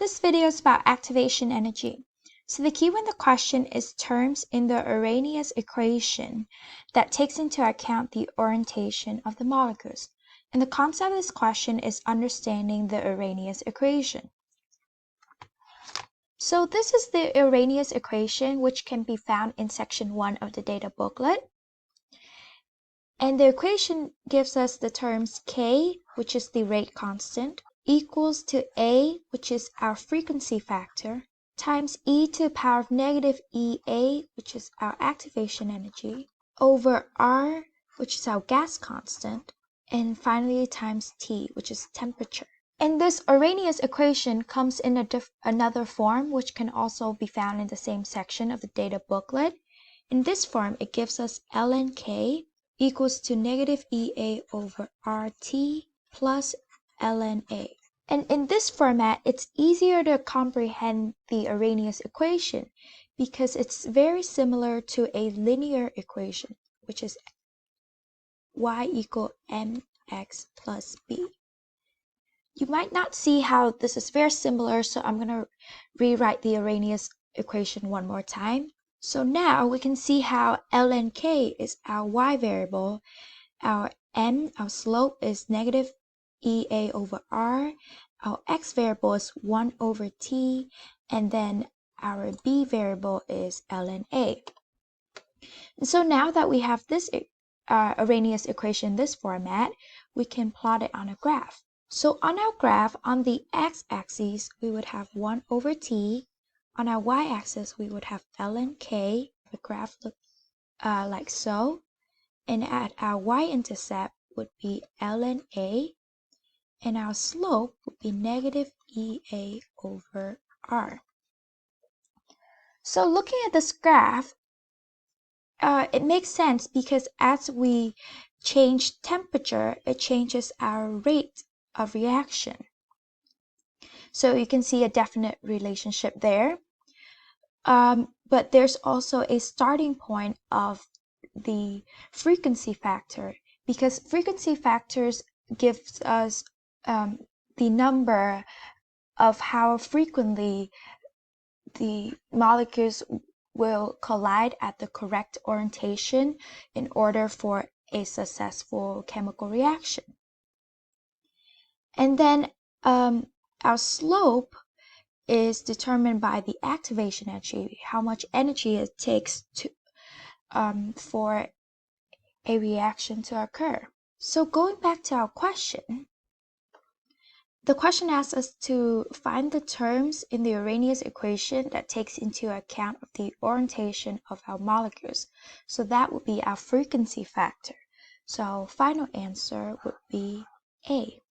This video is about activation energy. So the keyword in the question is terms in the Arrhenius equation that takes into account the orientation of the molecules. And the concept of this question is understanding the Arrhenius equation. So this is the Arrhenius equation, which can be found in section 1 of the data booklet. And the equation gives us the terms K, which is the rate constant, equals to A, which is our frequency factor, times e to the power of negative EA, which is our activation energy, over R, which is our gas constant, and finally times T, which is temperature. And this Arrhenius equation comes in another form, which can also be found in the same section of the data booklet. In this form, it gives us ln K equals to negative EA over RT plus ln A. And in this format, it's easier to comprehend the Arrhenius equation because it's very similar to a linear equation, which is y equal mx plus b. You might not see how this is very similar, so I'm going to rewrite the Arrhenius equation one more time. So now we can see how ln k is our y variable, our slope is negative EA over R, our x variable is 1 over T, and then our b variable is ln A. And so now that we have this Arrhenius equation in this format, we can plot it on a graph. So on our graph, on the x-axis, we would have 1 over T. On our y-axis, we would have ln K. The graph looks like so. And at our y-intercept would be ln A. And our slope would be negative EA over R. So looking at this graph, it makes sense because as we change temperature, it changes our rate of reaction. So you can see a definite relationship there. But there's also a starting point of the frequency factor, because frequency factors gives us the number of how frequently the molecules will collide at the correct orientation in order for a successful chemical reaction. And then our slope is determined by the activation energy, how much energy it takes to for a reaction to occur. So going back to our question, the question asks us to find the terms in the Arrhenius equation that takes into account of the orientation of our molecules. So that would be our frequency factor. So final answer would be A.